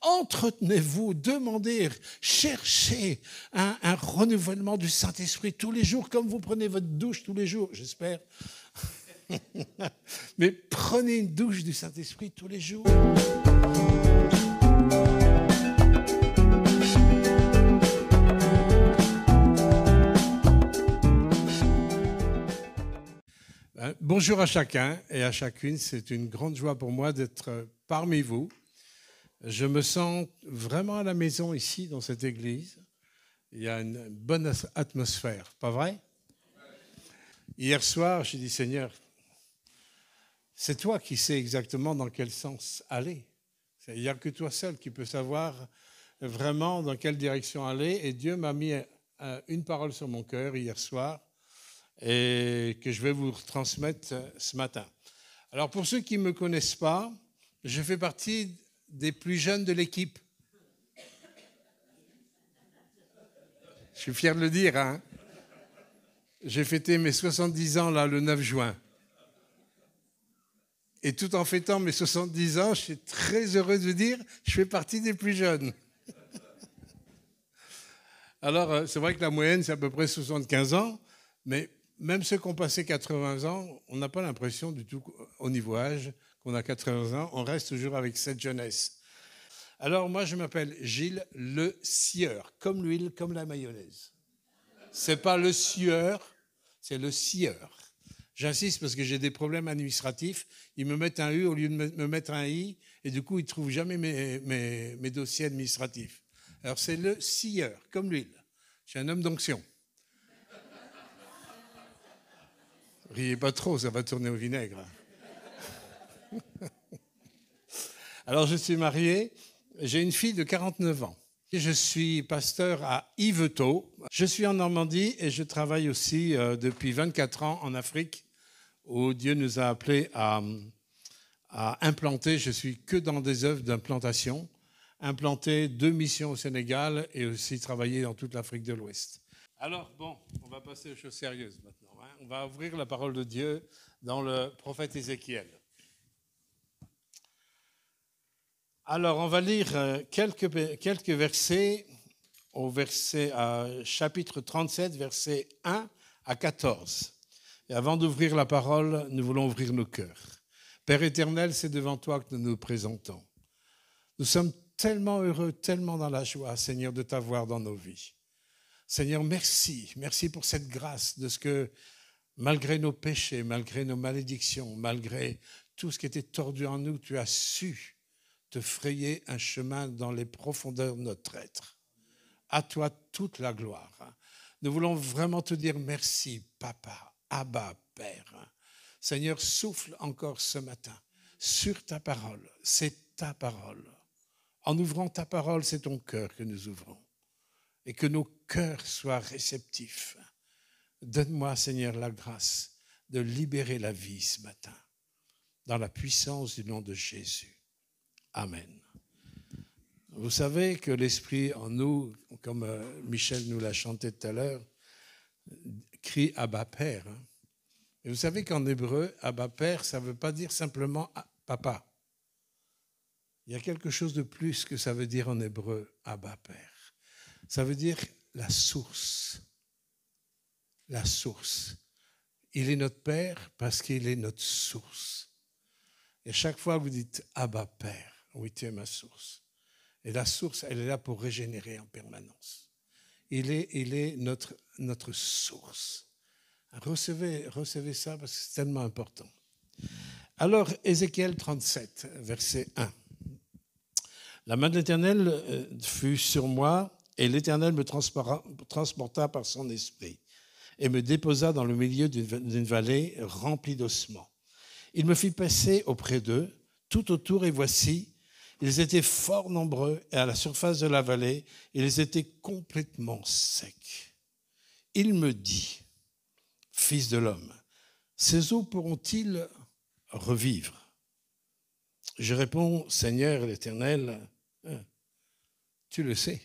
entretenez-vous, demandez, cherchez un renouvellement du Saint-Esprit tous les jours, comme vous prenez votre douche tous les jours, j'espère. Mais prenez une douche du Saint-Esprit tous les jours. Bonjour à chacun et à chacune. C'est une grande joie pour moi d'être parmi vous. Je me sens vraiment à la maison ici, dans cette église. Il y a une bonne atmosphère, pas vrai? Hier soir, j'ai dit, Seigneur, c'est toi qui sais exactement dans quel sens aller. Il n'y a que toi seul qui peux savoir vraiment dans quelle direction aller. Et Dieu m'a mis une parole sur mon cœur hier soir et que je vais vous transmettre ce matin. Alors pour ceux qui ne me connaissent pas, je fais partie des plus jeunes de l'équipe. Je suis fier de le dire, hein. J'ai fêté mes 70 ans là, le 9 juin. Et tout en fêtant mes 70 ans, je suis très heureux de vous dire, je fais partie des plus jeunes. Alors, c'est vrai que la moyenne, c'est à peu près 75 ans, mais même ceux qui ont passé 80 ans, on n'a pas l'impression du tout, au niveau âge, qu'on a 80 ans, on reste toujours avec cette jeunesse. Alors, moi, je m'appelle Gilles le Sieur, comme l'huile, comme la mayonnaise. C'est pas le sieur, c'est le sieur. J'insiste parce que j'ai des problèmes administratifs. Ils me mettent un U au lieu de me mettre un I, et du coup, ils ne trouvent jamais mes dossiers administratifs. Alors, c'est le sieur, comme l'huile. Je suis un homme d'onction. Riez pas trop, ça va tourner au vinaigre. Alors, je suis marié, j'ai une fille de 49 ans. Je suis pasteur à Yvetot. Je suis en Normandie et je travaille aussi depuis 24 ans en Afrique, où Dieu nous a appelés à implanter. Je suis que dans des œuvres d'implantation, implanter 2 missions au Sénégal et aussi travailler dans toute l'Afrique de l'Ouest. Alors, bon, on va passer aux choses sérieuses maintenant. Hein. On va ouvrir la parole de Dieu dans le prophète Ézéchiel. Alors, on va lire quelques versets au chapitre 37, versets 1 à 14. Et avant d'ouvrir la parole, nous voulons ouvrir nos cœurs. Père éternel, c'est devant toi que nous nous présentons. Nous sommes tellement heureux, tellement dans la joie, Seigneur, de t'avoir dans nos vies. Seigneur, merci. Merci pour cette grâce de ce que, malgré nos péchés, malgré nos malédictions, malgré tout ce qui était tordu en nous, tu as su te frayer un chemin dans les profondeurs de notre être. À toi toute la gloire. Nous voulons vraiment te dire merci, Papa, Abba, Père. Seigneur, souffle encore ce matin sur ta parole. C'est ta parole. En ouvrant ta parole, c'est ton cœur que nous ouvrons. Et que nos cœurs soient réceptifs. Donne-moi, Seigneur, la grâce de libérer la vie ce matin, dans la puissance du nom de Jésus. Amen. Vous savez que l'Esprit en nous, comme Michel nous l'a chanté tout à l'heure, crie Abba Père. Et vous savez qu'en hébreu, Abba Père, ça ne veut pas dire simplement papa. Il y a quelque chose de plus que ça veut dire en hébreu, Abba Père. Ça veut dire la source. La source. Il est notre Père parce qu'il est notre source. Et chaque fois que vous dites Abba Père, oui, tu es ma source. Et la source, elle est là pour régénérer en permanence. Il est notre source. Recevez ça parce que c'est tellement important. Alors, Ézéchiel 37, verset 1. La main de l'Éternel fut sur moi, et l'Éternel me transporta par son esprit et me déposa dans le milieu d'une vallée remplie d'ossements. Il me fit passer auprès d'eux, tout autour, et voici, ils étaient fort nombreux, et à la surface de la vallée, ils étaient complètement secs. Il me dit, Fils de l'homme, ces eaux pourront-ils revivre? Je réponds, Seigneur l'Éternel, tu le sais.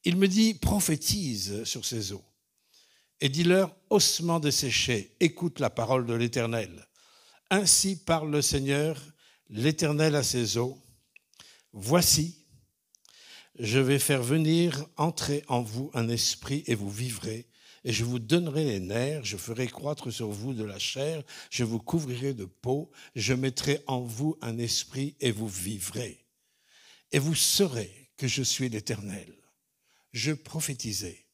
Il me dit, prophétise sur ces eaux et dis-leur, ossements desséchés, écoute la parole de l'Éternel. Ainsi parle le Seigneur, l'Éternel à ces eaux. Voici, je vais faire venir, entrer en vous un esprit et vous vivrez. Et je vous donnerai les nerfs, je ferai croître sur vous de la chair, je vous couvrirai de peau, je mettrai en vous un esprit et vous vivrez. Et vous saurez que je suis l'Éternel. Je prophétisais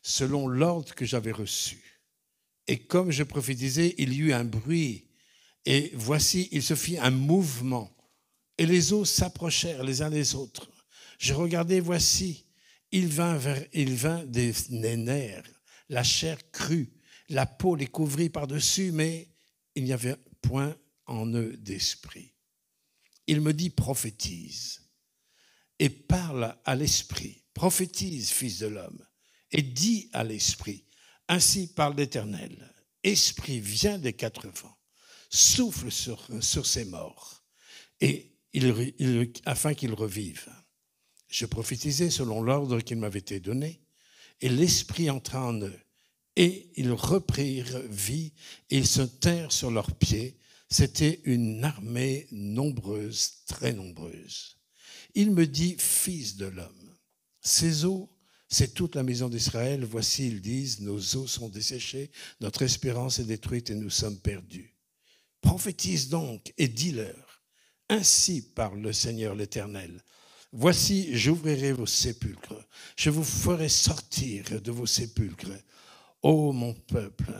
selon l'ordre que j'avais reçu. Et comme je prophétisais, il y eut un bruit. Et voici, il se fit un mouvement. Et les eaux s'approchèrent les uns des autres. Je regardais, voici, il vint des nerfs, la chair crue, la peau les couvrit par-dessus, mais il n'y avait point en eux d'esprit. Il me dit, prophétise et parle à l'esprit. Prophétise, fils de l'homme, et dis à l'esprit, ainsi parle l'Éternel. Esprit, viens des quatre vents, souffle sur ces morts, et afin qu'ils revivent. Je prophétisais selon l'ordre qu'il m'avait été donné, et l'Esprit entra en eux, et ils reprirent vie, et ils se tinrent sur leurs pieds. C'était une armée nombreuse, très nombreuse. Il me dit, fils de l'homme, ces eaux, c'est toute la maison d'Israël. Voici, ils disent, nos eaux sont desséchées, notre espérance est détruite et nous sommes perdus. Prophétise donc et dis-leur, ainsi parle le Seigneur l'Éternel. Voici, j'ouvrirai vos sépulcres, je vous ferai sortir de vos sépulcres. Ô mon peuple,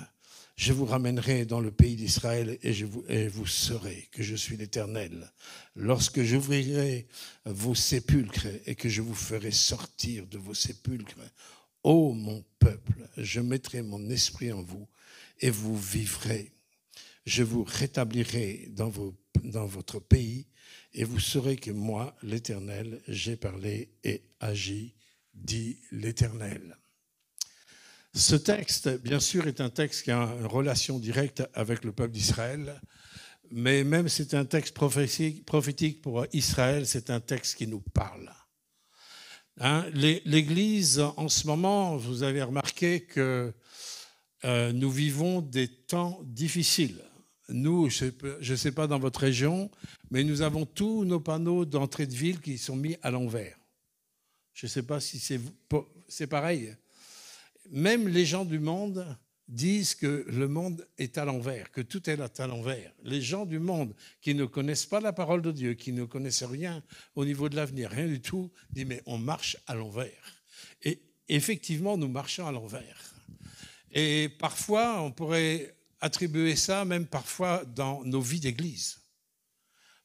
je vous ramènerai dans le pays d'Israël et vous saurez que je suis l'Éternel. Lorsque j'ouvrirai vos sépulcres et que je vous ferai sortir de vos sépulcres, ô mon peuple, je mettrai mon esprit en vous et vous vivrez. Je vous rétablirai dans votre pays et vous saurez que moi, l'Éternel, j'ai parlé et agi, dit l'Éternel. Ce texte, bien sûr, est un texte qui a une relation directe avec le peuple d'Israël, mais même si c'est un texte prophétique pour Israël, c'est un texte qui nous parle. L'Église, en ce moment, vous avez remarqué que nous vivons des temps difficiles. Nous, je ne sais pas dans votre région, mais nous avons tous nos panneaux d'entrée de ville qui sont mis à l'envers. Je ne sais pas si c'est pareil. Même les gens du monde disent que le monde est à l'envers, que tout est à l'envers. Les gens du monde qui ne connaissent pas la parole de Dieu, qui ne connaissent rien au niveau de l'avenir, rien du tout, disent mais on marche à l'envers. Et effectivement, nous marchons à l'envers. Et parfois, on pourrait attribuer ça même parfois dans nos vies d'église.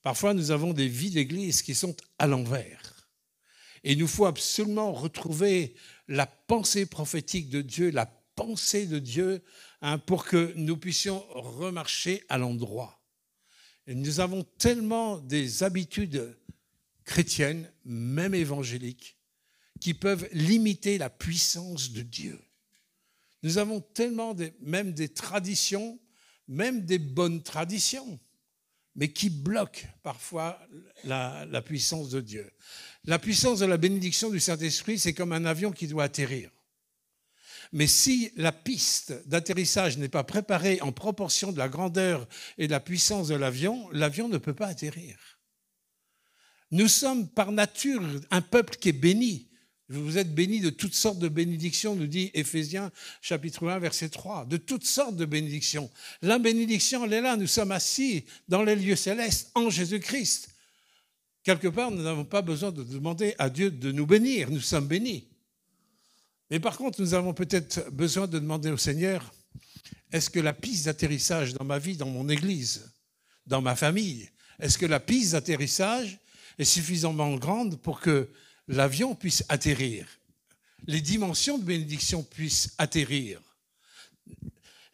Parfois, nous avons des vies d'église qui sont à l'envers. Et il nous faut absolument retrouver la pensée prophétique de Dieu, la pensée de Dieu, pour que nous puissions remarcher à l'endroit. Et nous avons tellement des habitudes chrétiennes, même évangéliques, qui peuvent limiter la puissance de Dieu. Nous avons tellement même des traditions, même des bonnes traditions, mais qui bloquent parfois la puissance de Dieu. La puissance de la bénédiction du Saint-Esprit, c'est comme un avion qui doit atterrir. Mais si la piste d'atterrissage n'est pas préparée en proportion de la grandeur et de la puissance de l'avion, l'avion ne peut pas atterrir. Nous sommes par nature un peuple qui est béni. Vous êtes bénis de toutes sortes de bénédictions, nous dit Éphésiens chapitre 1, verset 3. De toutes sortes de bénédictions. La bénédiction, elle est là. Nous sommes assis dans les lieux célestes en Jésus-Christ. Quelque part, nous n'avons pas besoin de demander à Dieu de nous bénir. Nous sommes bénis. Mais par contre, nous avons peut-être besoin de demander au Seigneur, est-ce que la piste d'atterrissage dans ma vie, dans mon église, dans ma famille, est-ce que la piste d'atterrissage est suffisamment grande pour que l'avion puisse atterrir, les dimensions de bénédiction puissent atterrir.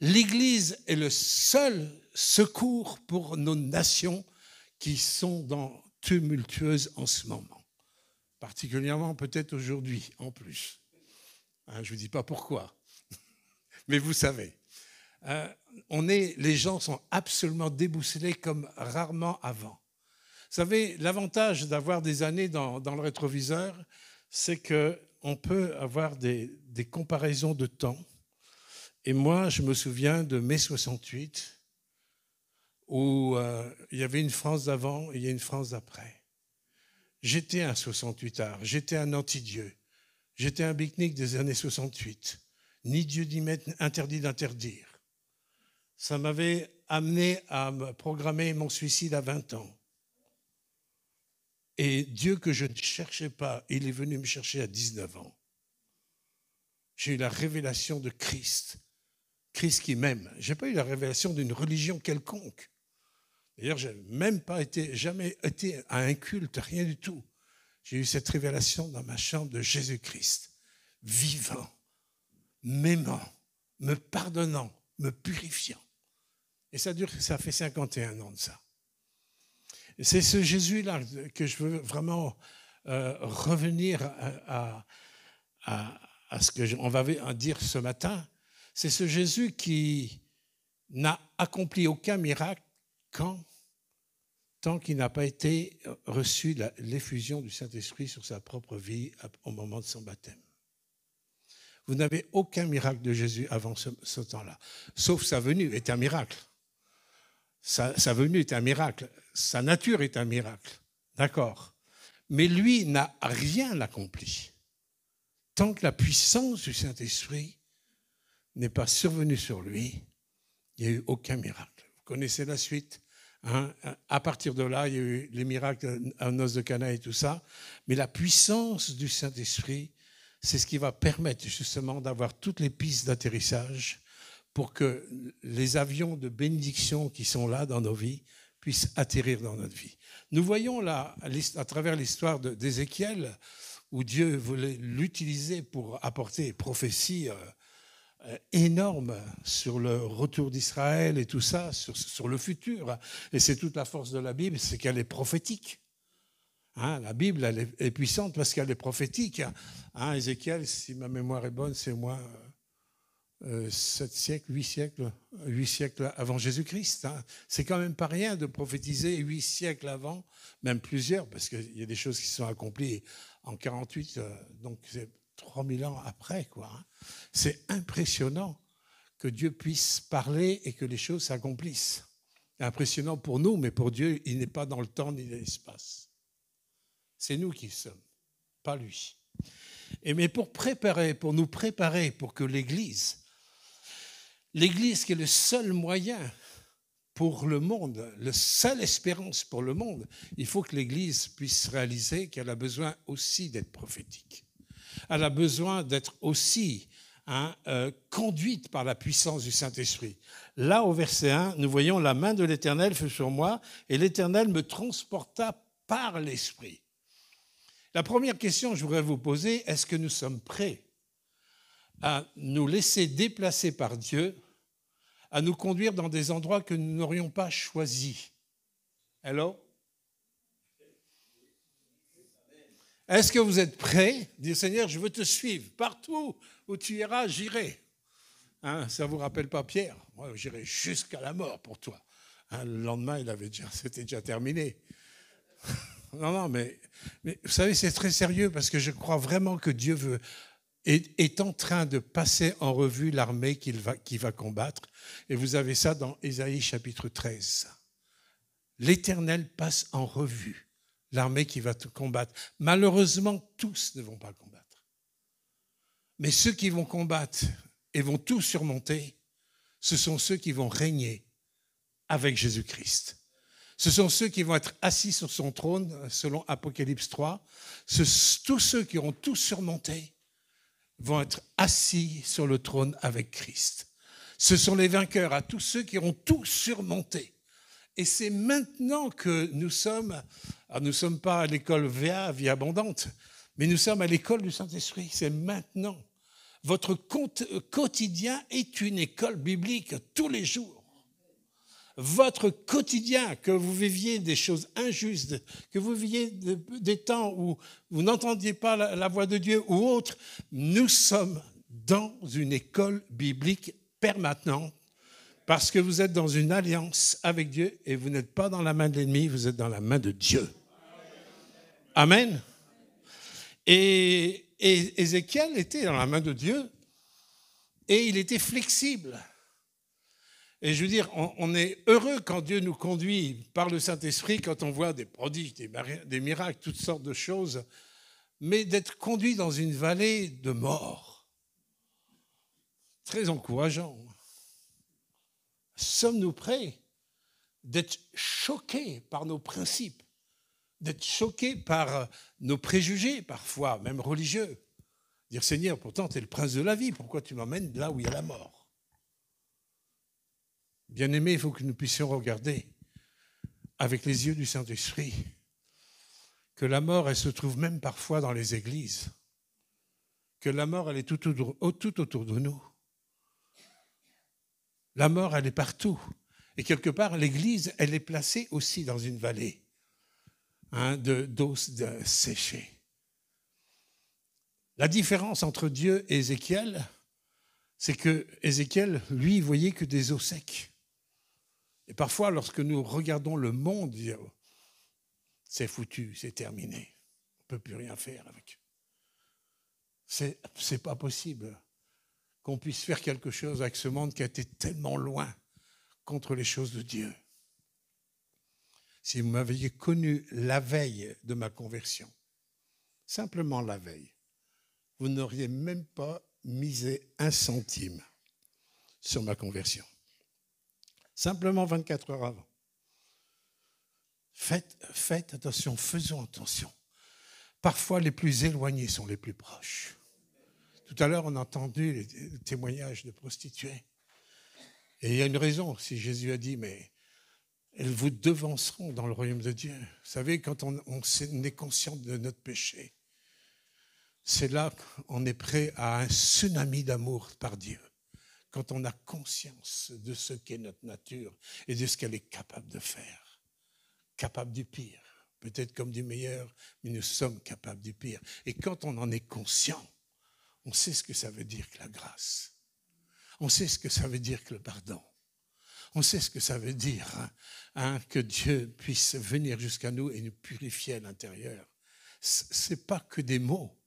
L'Église est le seul secours pour nos nations qui sont tumultueuses en ce moment, particulièrement peut-être aujourd'hui en plus. Je ne vous dis pas pourquoi, mais vous savez. Les gens sont absolument déboussolés comme rarement avant. Vous savez, l'avantage d'avoir des années dans le rétroviseur, c'est qu'on peut avoir des comparaisons de temps. Et moi, je me souviens de mai 68, où il y avait une France d'avant et il y a une France d'après. J'étais un 68ard, j'étais un anti-Dieu, j'étais un beatnik des années 68. Ni Dieu ni maître interdit d'interdire. Ça m'avait amené à me programmer mon suicide à 20 ans. Et Dieu que je ne cherchais pas, il est venu me chercher à 19 ans. J'ai eu la révélation de Christ. Christ qui m'aime. Je n'ai pas eu la révélation d'une religion quelconque. D'ailleurs, je n'ai même pas jamais été à un culte, rien du tout. J'ai eu cette révélation dans ma chambre de Jésus-Christ, vivant, m'aimant, me pardonnant, me purifiant. Et ça fait 51 ans de ça. Et c'est ce Jésus-là que je veux vraiment revenir à ce qu'on va dire ce matin. C'est ce Jésus qui n'a accompli aucun miracle tant qu'il n'a pas été reçu l'effusion du Saint-Esprit sur sa propre vie au moment de son baptême. Vous n'avez aucun miracle de Jésus avant ce temps-là, sauf sa venue est un miracle. Sa venue est un miracle, sa nature est un miracle, d'accord. Mais lui n'a rien accompli. Tant que la puissance du Saint-Esprit n'est pas survenue sur lui, il n'y a eu aucun miracle. Vous connaissez la suite. Hein? À partir de là, il y a eu les miracles à noces de Cana et tout ça. Mais la puissance du Saint-Esprit, c'est ce qui va permettre justement d'avoir toutes les pistes d'atterrissage pour que les avions de bénédiction qui sont là dans nos vies puissent atterrir dans notre vie. Nous voyons là, à travers l'histoire d'Ézéchiel, où Dieu voulait l'utiliser pour apporter des prophéties énormes sur le retour d'Israël et tout ça, sur le futur. Et c'est toute la force de la Bible, c'est qu'elle est prophétique. Hein, la Bible, elle est puissante parce qu'elle est prophétique. Hein, Ézéchiel, si ma mémoire est bonne, c'est au moins 7 siècles, 8 siècles avant Jésus-Christ. Hein. C'est quand même pas rien de prophétiser 8 siècles avant, même plusieurs, parce qu'il y a des choses qui sont accomplies en 48, donc c'est 3000 ans après, quoi. Hein. C'est impressionnant que Dieu puisse parler et que les choses s'accomplissent. C'est impressionnant pour nous, mais pour Dieu, il n'est pas dans le temps ni dans l'espace. C'est nous qui sommes, pas lui. Mais pour nous préparer pour que l'Église qui est le seul moyen pour le monde, la seule espérance pour le monde, il faut que l'Église puisse réaliser qu'elle a besoin aussi d'être prophétique. Elle a besoin d'être aussi conduite par la puissance du Saint-Esprit. Là, au verset 1, nous voyons « La main de l'Éternel fut sur moi, et l'Éternel me transporta par l'Esprit. » La première question que je voudrais vous poser, est-ce que nous sommes prêts à nous laisser déplacer par Dieu, à nous conduire dans des endroits que nous n'aurions pas choisis? Hello? Est-ce que vous êtes prêts? Dire, Seigneur, je veux te suivre. Partout où tu iras, j'irai. Hein, ça ne vous rappelle pas Pierre? Moi, j'irai jusqu'à la mort pour toi. Hein, le lendemain, c'était déjà terminé. Non, mais vous savez, c'est très sérieux parce que je crois vraiment que Dieu est en train de passer en revue l'armée qu'il va combattre. Et vous avez ça dans Ésaïe chapitre 13. L'Éternel passe en revue l'armée qui va te combattre. Malheureusement, tous ne vont pas combattre. Mais ceux qui vont combattre et vont tout surmonter, ce sont ceux qui vont régner avec Jésus-Christ. Ce sont ceux qui vont être assis sur son trône, selon Apocalypse 3. Tous ceux qui auront tout surmonté vont être assis sur le trône avec Christ. Ce sont les vainqueurs, à tous ceux qui auront tout surmonté. Et c'est maintenant que nous sommes pas à l'école VA, Vie Abondante, mais nous sommes à l'école du Saint-Esprit. C'est maintenant. Votre quotidien est une école biblique tous les jours. Votre quotidien, que vous viviez des choses injustes, que vous viviez des temps où vous n'entendiez pas la voix de Dieu ou autre, nous sommes dans une école biblique permanente parce que vous êtes dans une alliance avec Dieu et vous n'êtes pas dans la main de l'ennemi, vous êtes dans la main de Dieu. Amen. Et Ézéchiel était dans la main de Dieu et il était flexible. Et je veux dire, on est heureux quand Dieu nous conduit par le Saint-Esprit, quand on voit des prodiges, des miracles, toutes sortes de choses, mais d'être conduit dans une vallée de mort, très encourageant. Sommes-nous prêts d'être choqués par nos principes, d'être choqués par nos préjugés, parfois, même religieux? Dire, Seigneur, pourtant, tu es le prince de la vie, pourquoi tu m'emmènes là où il y a la mort? Bien-aimés, il faut que nous puissions regarder avec les yeux du Saint-Esprit que la mort, elle se trouve même parfois dans les églises, que la mort, elle est tout autour de nous. La mort, elle est partout. Et quelque part, l'église, elle est placée aussi dans une vallée d'eau séchée. La différence entre Dieu et Ézéchiel, c'est que Ézéchiel, lui, il voyait que des eaux secs. Et parfois, lorsque nous regardons le monde, c'est foutu, c'est terminé. On ne peut plus rien faire avec. C'est pas possible qu'on puisse faire quelque chose avec ce monde qui a été tellement loin contre les choses de Dieu. Si vous m'aviez connu la veille de ma conversion, simplement la veille, vous n'auriez même pas misé 1 centime sur ma conversion. Simplement 24 heures avant. Faites attention, faisons attention. Parfois, les plus éloignés sont les plus proches. Tout à l'heure, on a entendu les témoignages de prostituées. Et il y a une raison, si Jésus a dit, mais elles vous devanceront dans le royaume de Dieu. Vous savez, quand on est conscient de notre péché, c'est là qu'on est prêt à un tsunami d'amour par Dieu. Quand on a conscience de ce qu'est notre nature et de ce qu'elle est capable de faire. Capable du pire, peut-être comme du meilleur, mais nous sommes capables du pire. Et quand on en est conscient, on sait ce que ça veut dire que la grâce. On sait ce que ça veut dire que le pardon. On sait ce que ça veut dire que Dieu puisse venir jusqu'à nous et nous purifier à l'intérieur. Ce n'est pas que des mots.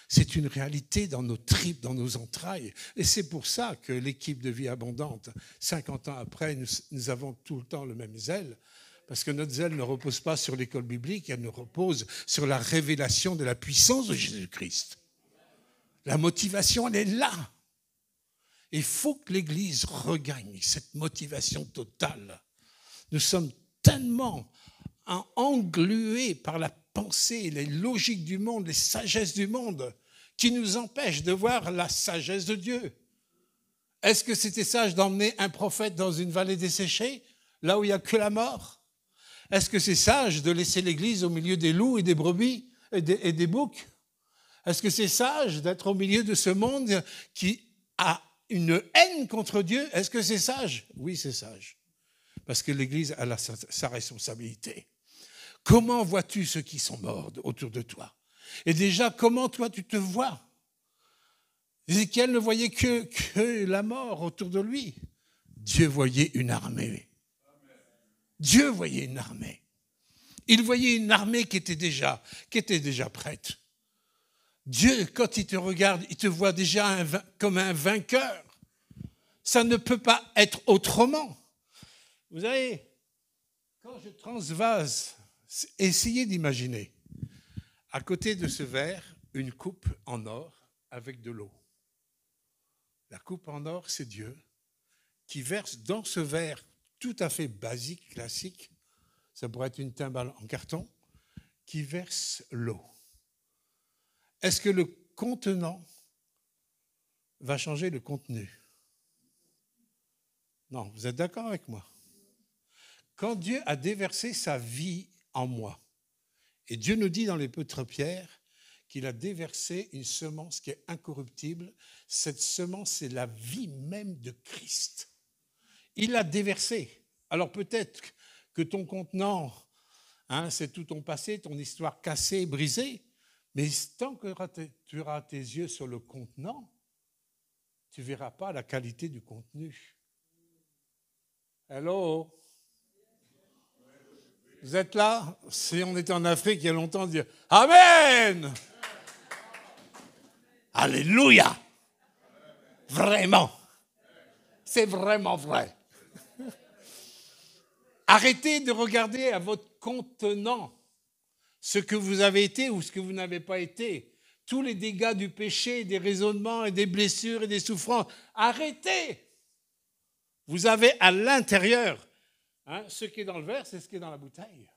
C'est une réalité dans nos tripes, dans nos entrailles. Et c'est pour ça que l'équipe de Vie Abondante, 50 ans après, nous avons tout le temps le même zèle. Parce que notre zèle ne repose pas sur l'école biblique, elle nous repose sur la révélation de la puissance de Jésus-Christ. La motivation, elle est là. Il faut que l'Église regagne cette motivation totale. Nous sommes tellement englués par la pensée, les logiques du monde, les sagesses du monde, qui nous empêchent de voir la sagesse de Dieu. Est-ce que c'était sage d'emmener un prophète dans une vallée desséchée, là où il n'y a que la mort? Est-ce que c'est sage de laisser l'Église au milieu des loups et des brebis et des boucs? Est-ce que c'est sage d'être au milieu de ce monde qui a une haine contre Dieu? Est-ce que c'est sage? Oui, c'est sage. Parce que l'Église a sa responsabilité. Comment vois-tu ceux qui sont morts autour de toi? Et déjà, comment toi tu te vois? Ézéchiel ne voyait que la mort autour de lui. Dieu voyait une armée. Dieu voyait une armée. Il voyait une armée qui était déjà prête. Dieu, quand il te regarde, il te voit déjà comme un vainqueur. Ça ne peut pas être autrement. Vous savez, quand je transvase, essayez d'imaginer, à côté de ce verre, une coupe en or avec de l'eau. La coupe en or, c'est Dieu qui verse dans ce verre tout à fait basique, classique, ça pourrait être une timbale en carton, qui verse l'eau. Est-ce que le contenant va changer le contenu? Non, vous êtes d'accord avec moi? Quand Dieu a déversé sa vie en moi, et Dieu nous dit dans l'Épître Pierre qu'il a déversé une semence qui est incorruptible, cette semence, c'est la vie même de Christ. Il l'a déversé. Alors peut-être que ton contenant, c'est tout ton passé, ton histoire cassée, brisée, mais tant que tu auras tes yeux sur le contenant, tu ne verras pas la qualité du contenu. Hello? Vous êtes là? Si on était en Afrique il y a longtemps, dire Amen! Alléluia! Vraiment! C'est vraiment vrai. Arrêtez de regarder à votre contenant ce que vous avez été ou ce que vous n'avez pas été. Tous les dégâts du péché, des raisonnements et des blessures et des souffrances. Arrêtez. Vous avez à l'intérieur, ce qui est dans le verre, c'est ce qui est dans la bouteille.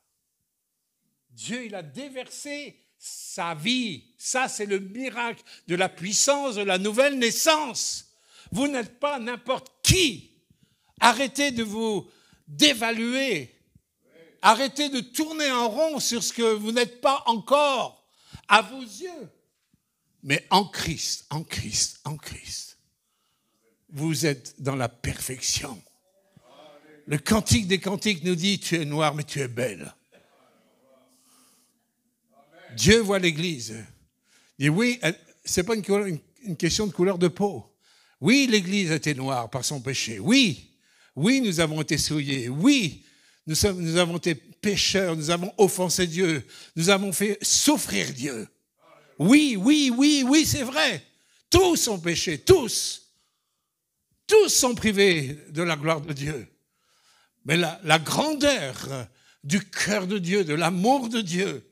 Dieu, il a déversé sa vie. Ça, c'est le miracle de la puissance de la nouvelle naissance. Vous n'êtes pas n'importe qui. Arrêtez de vous dévaluer. Arrêtez de tourner en rond sur ce que vous n'êtes pas encore à vos yeux. Mais en Christ, en Christ, en Christ, vous êtes dans la perfection. Le cantique des cantiques nous dit, tu es noire, mais tu es belle. Dieu voit l'Église. Il dit, oui, ce n'est pas une question de couleur de peau. Oui, l'Église était noire par son péché. Oui, nous avons été souillés. Oui, nous avons été pécheurs. Nous avons offensé Dieu. Nous avons fait souffrir Dieu. Oui, c'est vrai. Tous ont péché, tous. Tous sont privés de la gloire de Dieu. Mais la grandeur du cœur de Dieu, de l'amour de Dieu,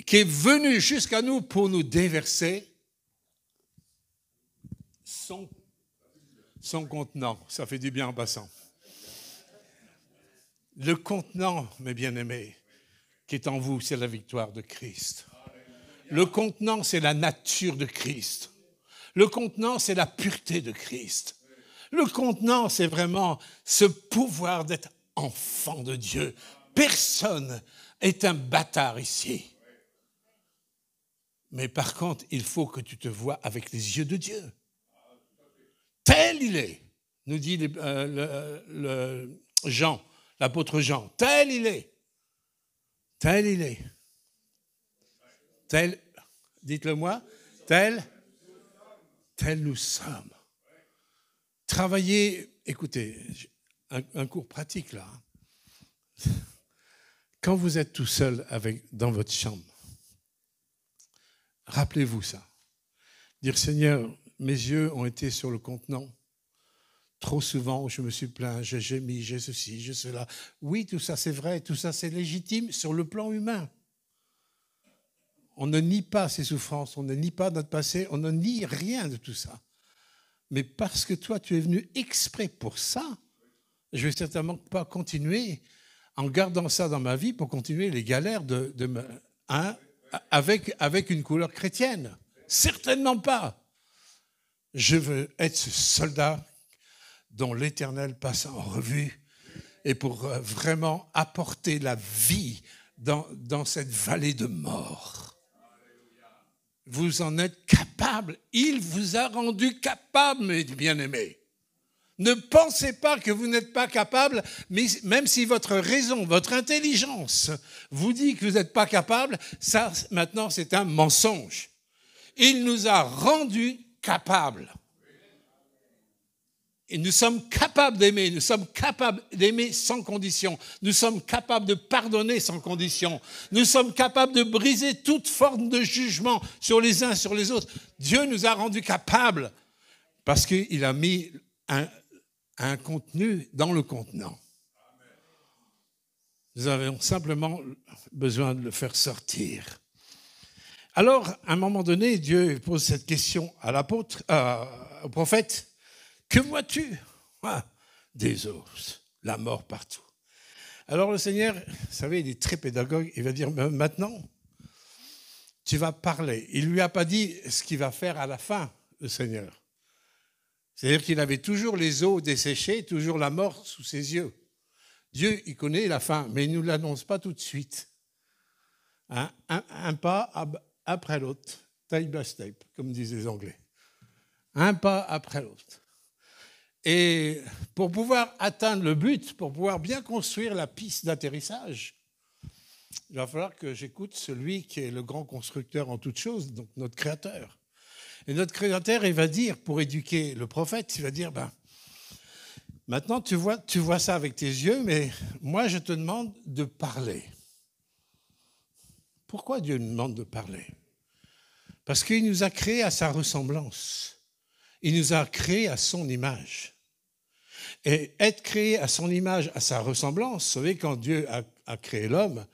qui est venu jusqu'à nous pour nous déverser son contenant. Ça fait du bien en passant. Le contenant, mes bien-aimés, qui est en vous, c'est la victoire de Christ. Le contenant, c'est la nature de Christ. Le contenant, c'est la pureté de Christ. Le contenant, c'est vraiment ce pouvoir d'être enfant de Dieu. Personne est un bâtard ici. Mais par contre, il faut que tu te vois avec les yeux de Dieu. Tel il est, nous dit Jean, l'apôtre Jean. Tel il est. Tel il est. Tel, dites-le moi, tel nous sommes. Travaillez, écoutez, un cours pratique là. Quand vous êtes tout seul dans votre chambre, rappelez-vous ça. Dire, Seigneur, mes yeux ont été sur le contenant. Trop souvent, je me suis plaint, j'ai gémi, j'ai ceci, j'ai cela. Oui, tout ça c'est vrai, tout ça c'est légitime sur le plan humain. On ne nie pas ces souffrances, on ne nie pas notre passé, on ne nie rien de tout ça. Mais parce que toi, tu es venu exprès pour ça, je ne vais certainement pas continuer en gardant ça dans ma vie pour continuer les galères avec une couleur chrétienne. Certainement pas. Je veux être ce soldat dont l'Éternel passe en revue et pour vraiment apporter la vie dans cette vallée de mort. Vous en êtes capable. Il vous a rendu capable, mes bien-aimés. Ne pensez pas que vous n'êtes pas capable, mais même si votre raison, votre intelligence vous dit que vous n'êtes pas capable, ça, maintenant, c'est un mensonge. Il nous a rendus capables. Et nous sommes capables d'aimer, nous sommes capables d'aimer sans condition. Nous sommes capables de pardonner sans condition. Nous sommes capables de briser toute forme de jugement sur les uns, sur les autres. Dieu nous a rendus capables parce qu'il a mis un contenu dans le contenant. Nous avons simplement besoin de le faire sortir. Alors, à un moment donné, Dieu pose cette question à l'apôtre, au prophète. Que vois-tu ? Des os, la mort partout. Alors le Seigneur, vous savez, il est très pédagogue, il va dire, maintenant, tu vas parler. Il ne lui a pas dit ce qu'il va faire à la fin, le Seigneur. C'est-à-dire qu'il avait toujours les os desséchés, toujours la mort sous ses yeux. Dieu, il connaît la fin, mais il ne nous l'annonce pas tout de suite. Un pas après l'autre, step by step, comme disent les Anglais. Un pas après l'autre. Et pour pouvoir atteindre le but, pour pouvoir bien construire la piste d'atterrissage, il va falloir que j'écoute celui qui est le grand constructeur en toutes choses, donc notre Créateur. Et notre Créateur, il va dire, pour éduquer le prophète, il va dire, maintenant tu vois ça avec tes yeux, mais moi je te demande de parler. Pourquoi Dieu nous demande de parler ? Parce qu'il nous a créés à sa ressemblance. Il nous a créés à son image. Et être créé à son image, à sa ressemblance, vous savez, quand Dieu a créé l'homme,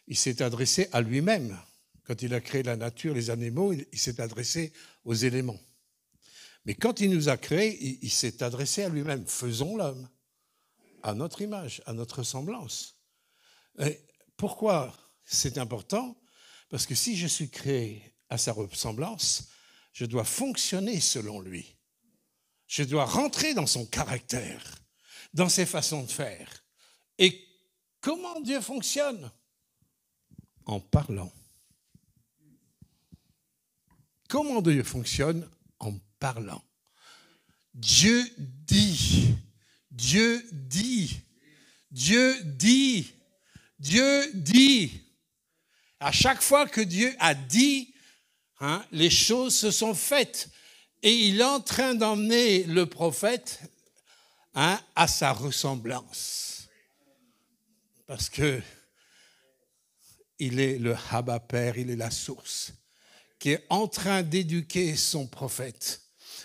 il s'est adressé à lui-même. Quand il a créé la nature, les animaux, il s'est adressé aux éléments. Mais quand il nous a créés, il s'est adressé à lui-même. Faisons l'homme à notre image, à notre ressemblance. Et pourquoi c'est important? Parce que si je suis créé à sa ressemblance, je dois fonctionner selon lui. Je dois rentrer dans son caractère, dans ses façons de faire. Et comment Dieu fonctionne? En parlant. Comment Dieu fonctionne? En parlant. Dieu dit, Dieu dit, Dieu dit, Dieu dit. À chaque fois que Dieu a dit, les choses se sont faites. Et il est en train d'emmener le prophète à sa ressemblance. Parce que il est le Abba Père, il est la source, qui est en train d'éduquer son prophète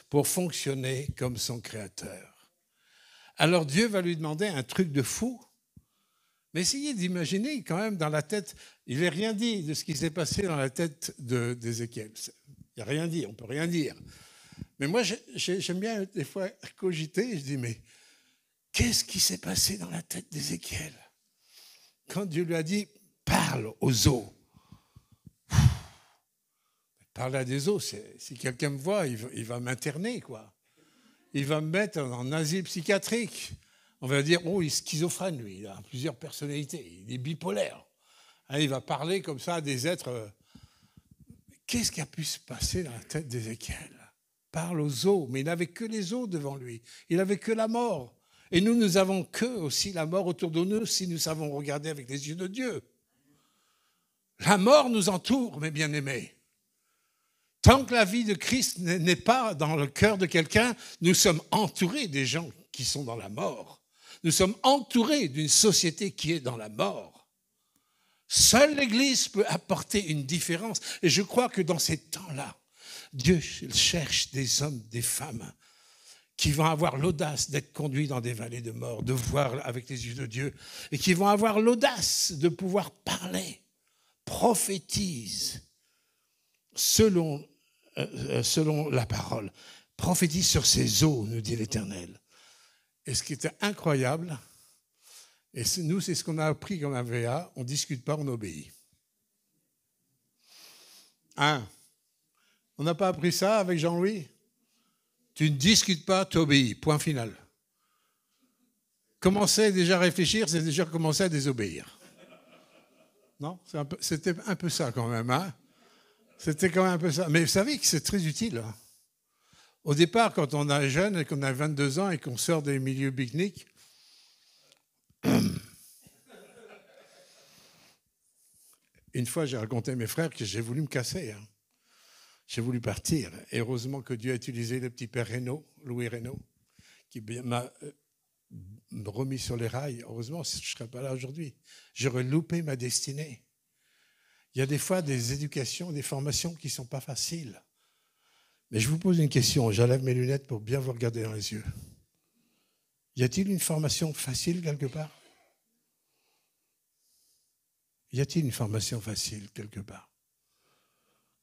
pour fonctionner comme son créateur. Alors Dieu va lui demander un truc de fou, mais essayez d'imaginer quand même dans la tête, il n'est rien dit de ce qui s'est passé dans la tête d'Ézéchiel. Il n'y a rien dit, on ne peut rien dire. Mais moi, j'aime bien des fois cogiter, je dis, mais qu'est-ce qui s'est passé dans la tête d'Ézéchiel? Quand Dieu lui a dit, parle aux eaux. Parler à des eaux, si quelqu'un me voit, il va m'interner, quoi. Il va me mettre en asile psychiatrique. On va dire, oh, il est schizophrène, lui, il a plusieurs personnalités, il est bipolaire. Il va parler comme ça à des êtres. Qu'est-ce qui a pu se passer dans la tête d'Ézéchiel? Parle aux eaux, mais il n'avait que les eaux devant lui. Il n'avait que la mort. Et nous avons que aussi la mort autour de nous si nous savons regarder avec les yeux de Dieu. La mort nous entoure, mes bien-aimés. Tant que la vie de Christ n'est pas dans le cœur de quelqu'un, nous sommes entourés des gens qui sont dans la mort. Nous sommes entourés d'une société qui est dans la mort. Seule l'Église peut apporter une différence. Et je crois que dans ces temps-là, Dieu cherche des hommes, des femmes qui vont avoir l'audace d'être conduits dans des vallées de mort, de voir avec les yeux de Dieu, et qui vont avoir l'audace de pouvoir parler, prophétise selon la parole. Prophétise sur ces eaux, nous dit l'Éternel. Et ce qui était incroyable, et nous, c'est ce qu'on a appris comme AVA, on ne discute pas, on obéit. On n'a pas appris ça avec Jean-Louis? Tu ne discutes pas, tu obéis. Point final. Commencer déjà à réfléchir, c'est déjà commencer à désobéir. Non? C'était un peu ça quand même. C'était quand même un peu ça. Mais vous savez que c'est très utile. Au départ, quand on est jeune et qu'on a 22 ans et qu'on sort des milieux pique-niques, une fois, j'ai raconté à mes frères que j'ai voulu me casser. J'ai voulu partir. Et heureusement que Dieu a utilisé le petit père Louis Reynaud, qui m'a remis sur les rails. Heureusement, je ne serais pas là aujourd'hui. J'aurais loupé ma destinée. Il y a des fois des éducations, des formations qui ne sont pas faciles. Mais je vous pose une question. J'enlève mes lunettes pour bien vous regarder dans les yeux. Y a-t-il une formation facile quelque part? Y a-t-il une formation facile quelque part?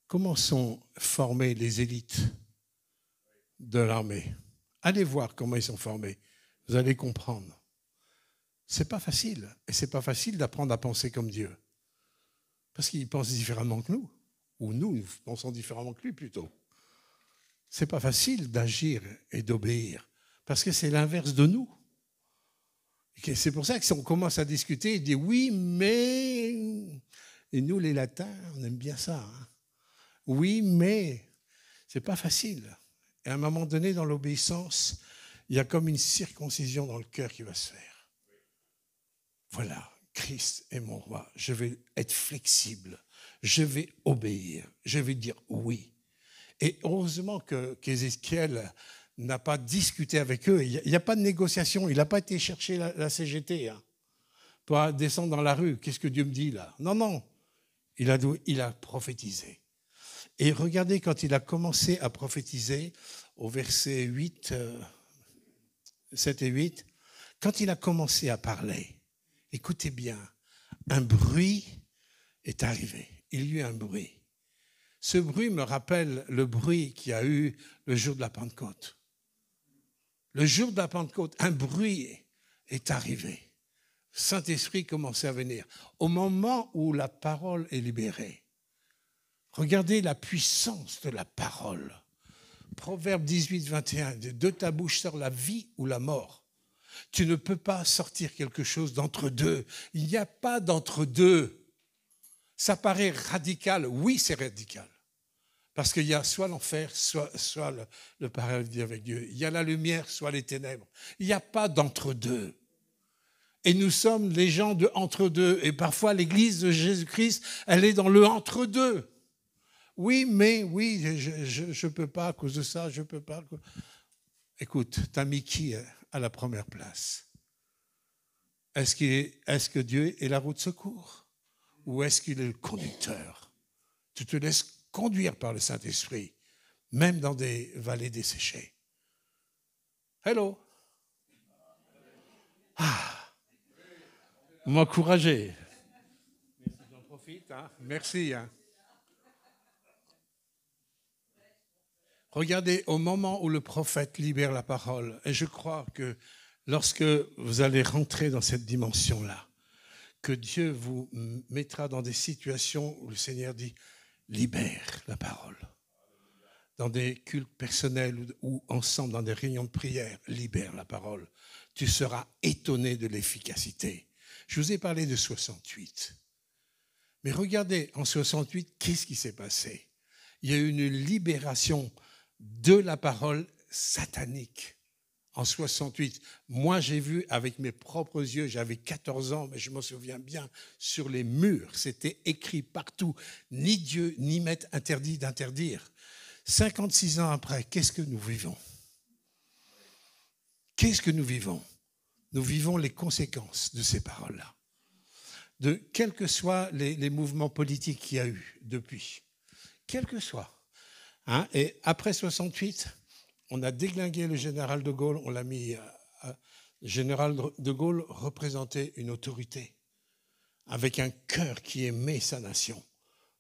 Comment sont formées les élites de l'armée? Allez voir comment ils sont formés. Vous allez comprendre. C'est pas facile. Et c'est pas facile d'apprendre à penser comme Dieu. Parce qu'il pense différemment que nous. Ou nous pensons différemment que lui plutôt. C'est pas facile d'agir et d'obéir. Parce que c'est l'inverse de nous. Et c'est pour ça que si on commence à discuter, il dit oui, mais... Et nous, les latins, on aime bien ça. Oui, mais... C'est pas facile. Et à un moment donné, dans l'obéissance, il y a comme une circoncision dans le cœur qui va se faire. Voilà, Christ est mon roi. Je vais être flexible. Je vais obéir. Je vais dire oui. Et heureusement qu'Ézéchiel n'a pas discuté avec eux. Il n'y a pas de négociation. Il n'a pas été chercher la CGT pour descendre dans la rue. Qu'est-ce que Dieu me dit là? Non, non. Il a prophétisé. Et regardez, quand il a commencé à prophétiser, au verset 8, 7 et 8, quand il a commencé à parler, écoutez bien, un bruit est arrivé. Il y a eu un bruit. Ce bruit me rappelle le bruit qu'il y a eu le jour de la Pentecôte. Le jour de la Pentecôte, un bruit est arrivé. Le Saint-Esprit commençait à venir. Au moment où la parole est libérée, regardez la puissance de la parole. Proverbe 18, 21, de ta bouche sort la vie ou la mort. Tu ne peux pas sortir quelque chose d'entre deux. Il n'y a pas d'entre deux. Ça paraît radical. Oui, c'est radical. Parce qu'il y a soit l'enfer, soit le paradis avec Dieu. Il y a la lumière, soit les ténèbres. Il n'y a pas d'entre-deux. Et nous sommes les gens de entre-deux. Et parfois, l'Église de Jésus-Christ, elle est dans le entre-deux. Oui, mais oui, je ne peux pas à cause de ça, je ne peux pas. Écoute, tu as mis qui à la première place? Est-ce que Dieu est la roue de secours? Ou est-ce qu'il est le conducteur? Tu te laisses conduire par le Saint-Esprit, même dans des vallées desséchées. Hello. M'encourager. Merci, j'en profite. Merci. Regardez, au moment où le prophète libère la parole, et je crois que lorsque vous allez rentrer dans cette dimension-là, que Dieu vous mettra dans des situations où le Seigneur dit, libère la parole. Dans des cultes personnels ou ensemble dans des réunions de prière, libère la parole. Tu seras étonné de l'efficacité. Je vous ai parlé de 68. Mais regardez, en 68, qu'est-ce qui s'est passé? Il y a eu une libération de la parole satanique. En 68, moi j'ai vu avec mes propres yeux, j'avais 14 ans, mais je me souviens bien, sur les murs, c'était écrit partout, ni Dieu, ni maître interdit d'interdire. 56 ans après, qu'est-ce que nous vivons? Qu'est-ce que nous vivons? Nous vivons les conséquences de ces paroles-là. De quels que soient les mouvements politiques qu'il y a eu depuis, quels que soient. Et après 68, on a déglingué le général de Gaulle, on l'a mis. Le général de Gaulle représentait une autorité avec un cœur qui aimait sa nation.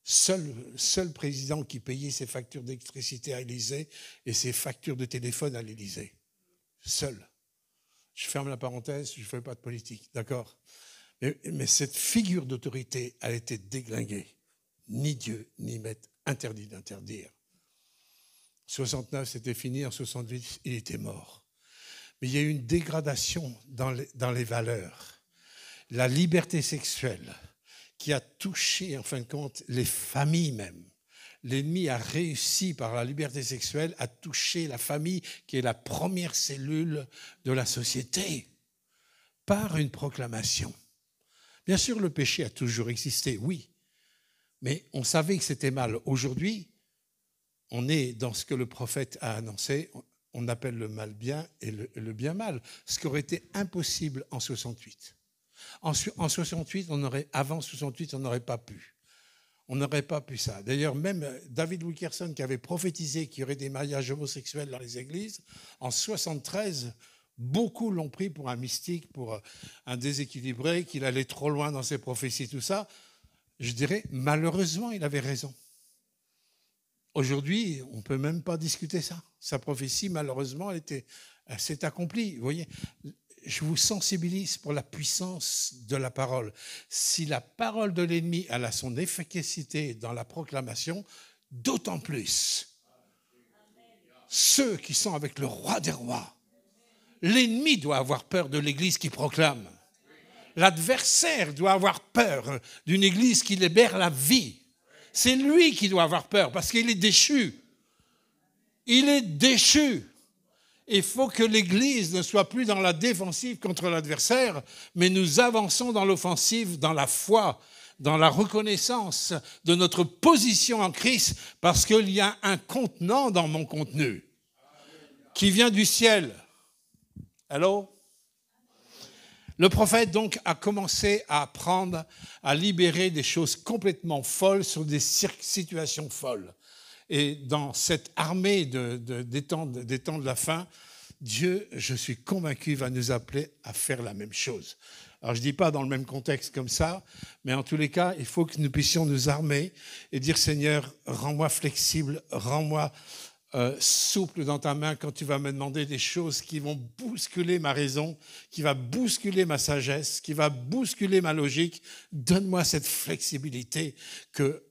Seul président qui payait ses factures d'électricité à l'Élysée et ses factures de téléphone à l'Élysée. Seul. Je ferme la parenthèse, je ne fais pas de politique, d'accord ? Mais cette figure d'autorité a été déglinguée. Ni Dieu, ni maître interdit d'interdire. 69, c'était fini. En 68, il était mort. Mais il y a eu une dégradation dans les valeurs. La liberté sexuelle qui a touché, en fin de compte, les familles même. L'ennemi a réussi, par la liberté sexuelle, à toucher la famille, qui est la première cellule de la société, par une proclamation. Bien sûr, le péché a toujours existé, oui, mais on savait que c'était mal. Aujourd'hui, on est dans ce que le prophète a annoncé, on appelle le mal bien et le bien mal, ce qui aurait été impossible en 68. En 68, avant 68, on n'aurait pas pu. On n'aurait pas pu ça. D'ailleurs, même David Wilkerson, qui avait prophétisé qu'il y aurait des mariages homosexuels dans les églises, en 73, beaucoup l'ont pris pour un mystique, pour un déséquilibré, qu'il allait trop loin dans ses prophéties, tout ça. Je dirais, malheureusement, il avait raison. Aujourd'hui, on ne peut même pas discuter ça. Sa prophétie, malheureusement, elle s'est accomplie. Vous voyez, je vous sensibilise pour la puissance de la parole. Si la parole de l'ennemi elle a son efficacité dans la proclamation, d'autant plus ceux qui sont avec le roi des rois. L'ennemi doit avoir peur de l'Église qui proclame. L'adversaire doit avoir peur d'une Église qui libère la vie. C'est lui qui doit avoir peur parce qu'il est déchu. Il est déchu. Il faut que l'Église ne soit plus dans la défensive contre l'adversaire, mais nous avançons dans l'offensive, dans la foi, dans la reconnaissance de notre position en Christ, parce qu'il y a un contenant dans mon contenu qui vient du ciel. Allô ? Le prophète donc a commencé à apprendre à libérer des choses complètement folles sur des situations folles. Et dans cette armée des temps de la fin, Dieu, je suis convaincu, va nous appeler à faire la même chose. Alors, je ne dis pas dans le même contexte comme ça, mais en tous les cas, il faut que nous puissions nous armer et dire, Seigneur, rends-moi flexible, rends-moi souple dans ta main quand tu vas me demander des choses qui vont bousculer ma raison, qui va bousculer ma sagesse, qui va bousculer ma logique. Donne-moi cette flexibilité que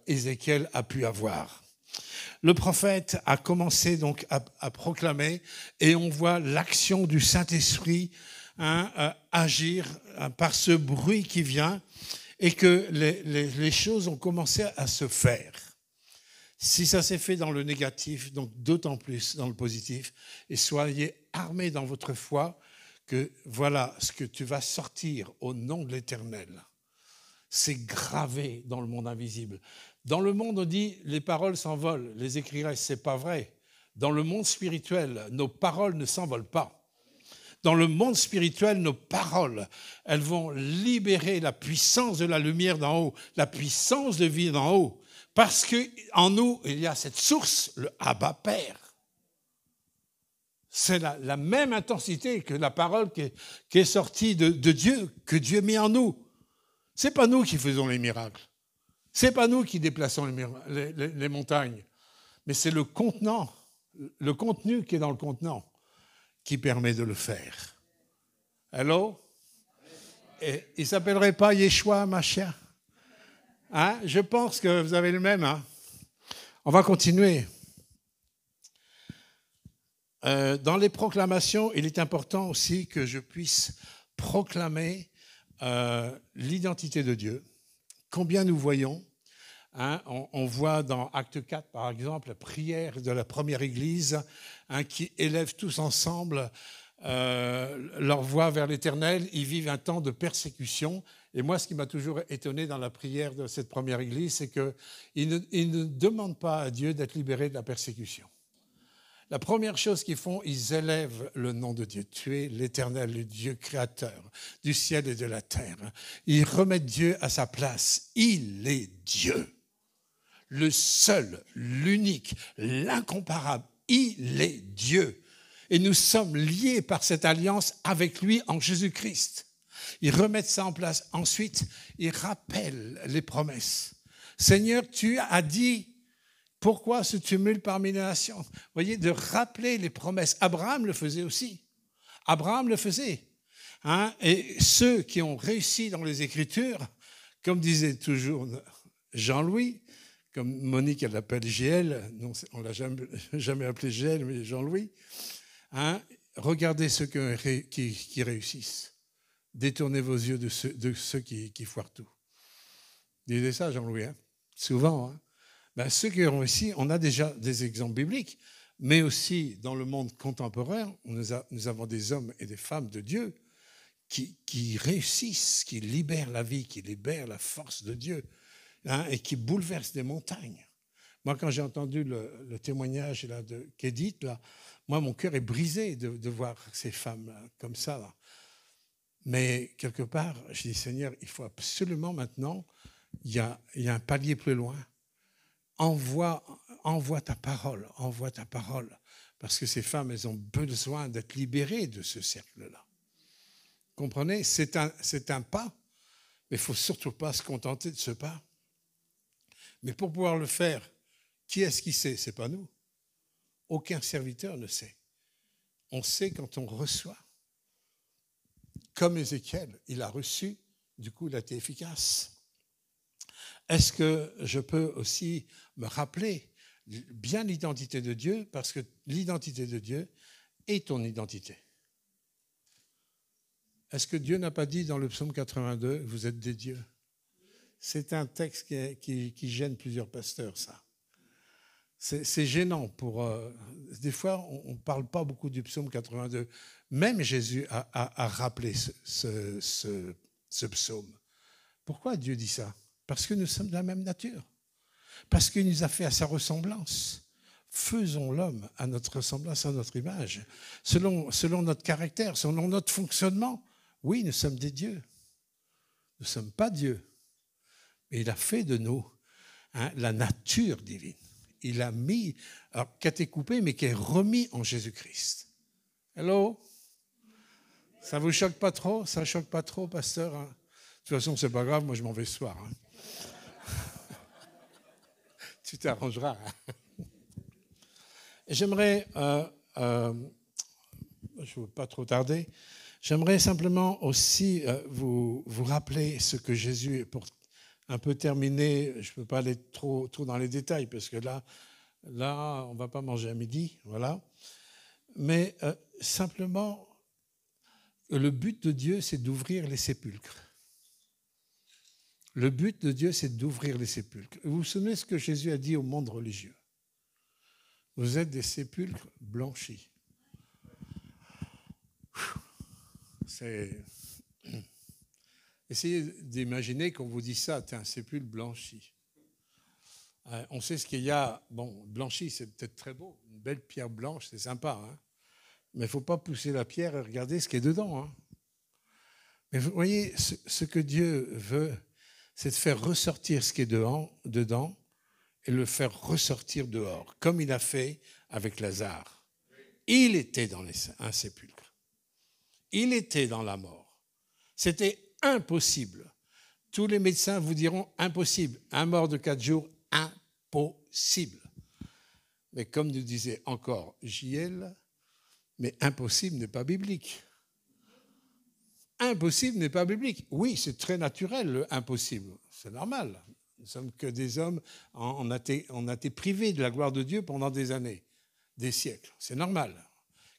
Ézéchiel a pu avoir. Le prophète a commencé donc à proclamer et on voit l'action du Saint-Esprit agir par ce bruit qui vient et que les choses ont commencé à se faire. Si ça s'est fait dans le négatif, donc d'autant plus dans le positif, et soyez armés dans votre foi que voilà ce que tu vas sortir au nom de l'Éternel. C'est gravé dans le monde invisible. Dans le monde, on dit les paroles s'envolent, les écrits restent. C'est pas vrai. Dans le monde spirituel, nos paroles ne s'envolent pas. Dans le monde spirituel, nos paroles, elles vont libérer la puissance de la lumière d'en haut, la puissance de vie d'en haut. Parce qu'en nous, il y a cette source, le Abba Père. C'est la même intensité que la parole qui est sortie de Dieu, que Dieu a mis en nous. Ce n'est pas nous qui faisons les miracles. Ce n'est pas nous qui déplaçons les montagnes. Mais c'est le contenant, le contenu qui est dans le contenant qui permet de le faire. Hello? Et il ne s'appellerait pas Yeshua Mashiach? Hein? Je pense que vous avez le même. Hein? On va continuer. Dans les proclamations, il est important aussi que je puisse proclamer l'identité de Dieu. Combien nous voyons, hein, on voit dans Acte 4, par exemple, la prière de la première Église, hein, qui élève tous ensemble leur voix vers l'Éternel. Ils vivent un temps de persécution. Et moi, ce qui m'a toujours étonné dans la prière de cette première Église, c'est qu'ils ne demandent pas à Dieu d'être libérés de la persécution. La première chose qu'ils font, ils élèvent le nom de Dieu. Tu es l'Éternel, le Dieu créateur du ciel et de la terre. Ils remettent Dieu à sa place. Il est Dieu. Le seul, l'unique, l'incomparable. Il est Dieu. Et nous sommes liés par cette alliance avec lui en Jésus-Christ. Ils remettent ça en place. Ensuite, ils rappellent les promesses. Seigneur, tu as dit, pourquoi ce tumulte parmi les nations? Vous voyez, de rappeler les promesses. Abraham le faisait aussi. Abraham le faisait. Hein? Et ceux qui ont réussi dans les Écritures, comme disait toujours Jean-Louis, comme Monique, elle l'appelle GL, non, on ne l'a jamais appelé GL, mais Jean-Louis, hein? Regardez ceux qui réussissent. Détournez vos yeux de ceux qui foirent tout. Disait ça, Jean-Louis, hein? Souvent. Hein? Ben, ceux qui ont réussi, on a déjà des exemples bibliques, mais aussi dans le monde contemporain, nous avons des hommes et des femmes de Dieu qui réussissent, qui libèrent la vie, qui libèrent la force de Dieu, hein, et qui bouleversent des montagnes. Moi, quand j'ai entendu le témoignage là, qu'Edith, là, moi, mon cœur est brisé de voir ces femmes là, comme ça. Là. Mais quelque part, je dis, Seigneur, il faut absolument maintenant, il y a un palier plus loin. Envoie ta parole, parce que ces femmes, elles ont besoin d'être libérées de ce cercle-là. Comprenez? C'est un pas, mais il ne faut surtout pas se contenter de ce pas. Mais pour pouvoir le faire, qui est-ce qui sait? Ce n'est pas nous. Aucun serviteur ne sait. On sait quand on reçoit. Comme Ézéchiel, il a reçu, du coup, il a été efficace. Est-ce que je peux aussi me rappeler bien l'identité de Dieu, parce que l'identité de Dieu est ton identité. Est-ce que Dieu n'a pas dit dans le psaume 82, vous êtes des dieux? C'est un texte qui gêne plusieurs pasteurs, ça. C'est gênant pour... des fois, on ne parle pas beaucoup du psaume 82. Même Jésus a rappelé ce psaume. Pourquoi Dieu dit ça? Parce que nous sommes de la même nature. Parce qu'il nous a fait à sa ressemblance. Faisons l'homme à notre ressemblance, à notre image. Selon notre caractère, selon notre fonctionnement. Oui, nous sommes des dieux. Nous ne sommes pas Dieu. Mais il a fait de nous la nature divine. Il a mis, alors, qui a été coupé, mais qui est remis en Jésus-Christ. Hello? Ça vous choque pas trop? Ça choque pas trop, pasteur? Hein? De toute façon, c'est pas grave, moi je m'en vais ce soir. Hein. Tu t'arrangeras. Hein. J'aimerais, je ne veux pas trop tarder, j'aimerais simplement aussi vous rappeler ce que Jésus, pour un peu terminer, je ne peux pas aller trop dans les détails, parce que là on ne va pas manger à midi, voilà. Mais simplement, le but de Dieu, c'est d'ouvrir les sépulcres. Le but de Dieu, c'est d'ouvrir les sépulcres. Vous vous souvenez ce que Jésus a dit au monde religieux? Vous êtes des sépulcres blanchis. Essayez d'imaginer qu'on vous dit ça, tu es un sépulcre blanchi. On sait ce qu'il y a. Bon, blanchi, c'est peut-être très beau. Une belle pierre blanche, c'est sympa. Hein, mais il ne faut pas pousser la pierre et regarder ce qui est dedans. Hein. Mais vous voyez, ce que Dieu veut, c'est de faire ressortir ce qui est dedans et le faire ressortir dehors, comme il a fait avec Lazare. Il était dans un sépulcre. Il était dans la mort. C'était impossible. Tous les médecins vous diront impossible. Un mort de 4 jours, impossible. Mais comme nous disait encore JL, mais impossible n'est pas biblique. Impossible n'est pas biblique. Oui, c'est très naturel, le impossible. C'est normal. Nous ne sommes que des hommes. On a été privés de la gloire de Dieu pendant des années, des siècles. C'est normal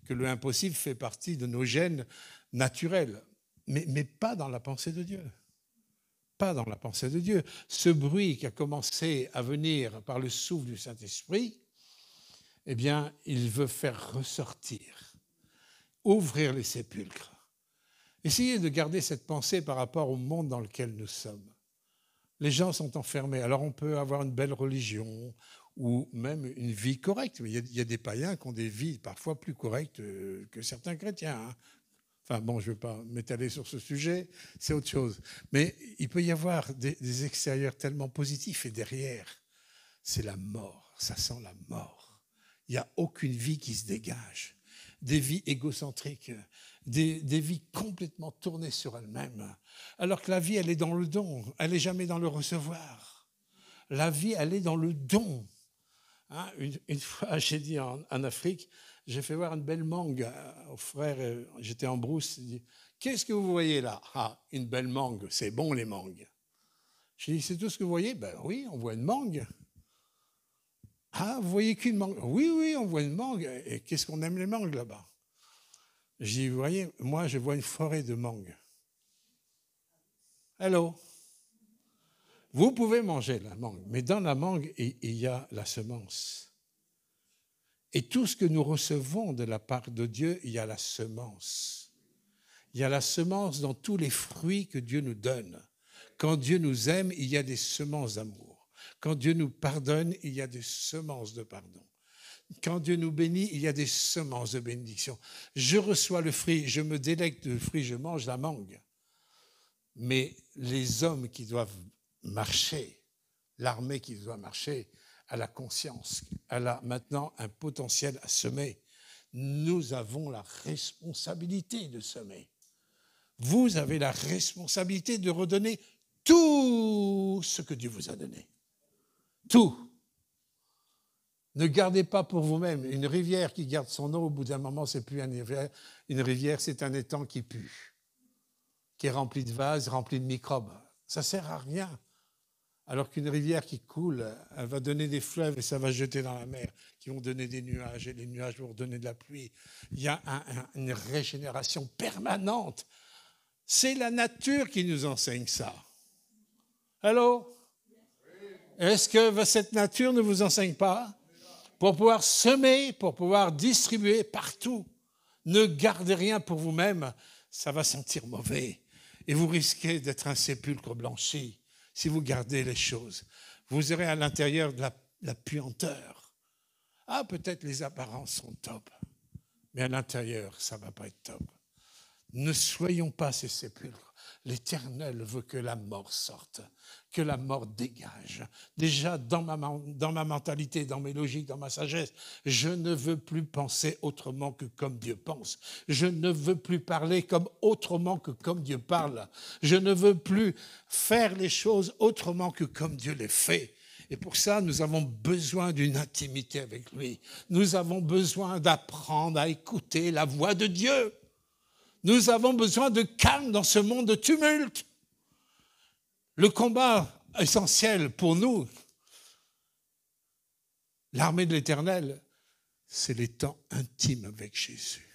que le impossible fait partie de nos gènes naturels, mais pas dans la pensée de Dieu. Pas dans la pensée de Dieu. Ce bruit qui a commencé à venir par le souffle du Saint-Esprit, eh bien, il veut faire ressortir, ouvrir les sépulcres. Essayez de garder cette pensée par rapport au monde dans lequel nous sommes. Les gens sont enfermés. Alors on peut avoir une belle religion ou même une vie correcte. Il y a des païens qui ont des vies parfois plus correctes que certains chrétiens. Hein. Enfin bon, je ne vais pas m'étaler sur ce sujet, c'est autre chose. Mais il peut y avoir des extérieurs tellement positifs et derrière, c'est la mort. Ça sent la mort. Il n'y a aucune vie qui se dégage. Des vies égocentriques, des vies complètement tournées sur elles-mêmes. Alors que la vie, elle est dans le don, elle n'est jamais dans le recevoir. La vie, elle est dans le don. Hein, une fois, j'ai dit en Afrique, j'ai fait voir une belle mangue au frère, j'étais en brousse, il dit, qu'est-ce que vous voyez là? Ah, une belle mangue, c'est bon les mangues. J'ai dit, c'est tout ce que vous voyez? Ben oui, on voit une mangue. Ah, vous voyez qu'une mangue? Oui, on voit une mangue. Et qu'est-ce qu'on aime les mangues là-bas? J'ai dit, vous voyez, moi je vois une forêt de mangues. Hello. Vous pouvez manger la mangue, mais dans la mangue, il y a la semence. Et tout ce que nous recevons de la part de Dieu, il y a la semence. Il y a la semence dans tous les fruits que Dieu nous donne. Quand Dieu nous aime, il y a des semences d'amour. Quand Dieu nous pardonne, il y a des semences de pardon. Quand Dieu nous bénit, il y a des semences de bénédiction. Je reçois le fruit, je me délecte du fruit, je mange la mangue. Mais les hommes qui doivent marcher, l'armée qui doit marcher, à la conscience, elle a maintenant un potentiel à semer. Nous avons la responsabilité de semer. Vous avez la responsabilité de redonner tout ce que Dieu vous a donné. Tout. Ne gardez pas pour vous-même. Une rivière qui garde son eau, au bout d'un moment, c'est plus une rivière. Une rivière, c'est un étang qui pue, qui est rempli de vases, rempli de microbes. Ça ne sert à rien. Alors qu'une rivière qui coule, elle va donner des fleuves et ça va jeter dans la mer, qui vont donner des nuages et les nuages vont donner de la pluie. Il y a une régénération permanente. C'est la nature qui nous enseigne ça. Allô? Est-ce que cette nature ne vous enseigne pas? Pour pouvoir semer, pour pouvoir distribuer partout. Ne gardez rien pour vous-même, ça va sentir mauvais. Et vous risquez d'être un sépulcre blanchi. Si vous gardez les choses, vous aurez à l'intérieur de la puanteur. Ah, peut-être les apparences sont top, mais à l'intérieur, ça ne va pas être top. Ne soyons pas ces sépulcres. L'Éternel veut que la mort sorte, que la mort dégage. Déjà, dans ma mentalité, dans mes logiques, dans ma sagesse, je ne veux plus penser autrement que comme Dieu pense. Je ne veux plus parler comme autrement que comme Dieu parle. Je ne veux plus faire les choses autrement que comme Dieu les fait. Et pour ça, nous avons besoin d'une intimité avec lui. Nous avons besoin d'apprendre à écouter la voix de Dieu. Nous avons besoin de calme dans ce monde de tumulte. Le combat essentiel pour nous, l'armée de l'Éternel, c'est les temps intimes avec Jésus.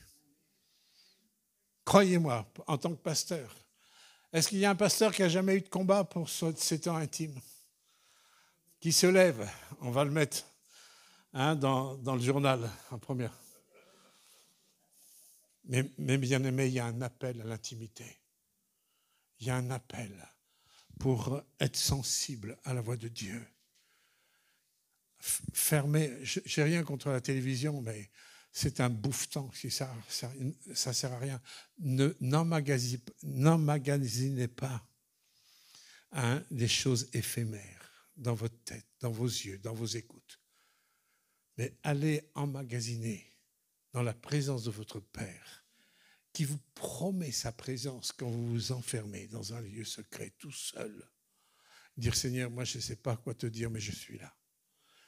Croyez-moi, en tant que pasteur, est-ce qu'il y a un pasteur qui n'a jamais eu de combat pour ces temps intimes? Qui se lève, on va le mettre dans le journal en première. Mais bien aimé, il y a un appel à l'intimité. Il y a un appel pour être sensible à la voix de Dieu. Fermez, je n'ai rien contre la télévision, mais c'est un bouffetant, ça sert à rien. N'emmagasinez pas des choses éphémères dans votre tête, dans vos yeux, dans vos écoutes. Mais allez emmagasiner dans la présence de votre Père, qui vous promet sa présence quand vous vous enfermez dans un lieu secret, tout seul. Dire, Seigneur, moi je ne sais pas quoi te dire, mais je suis là.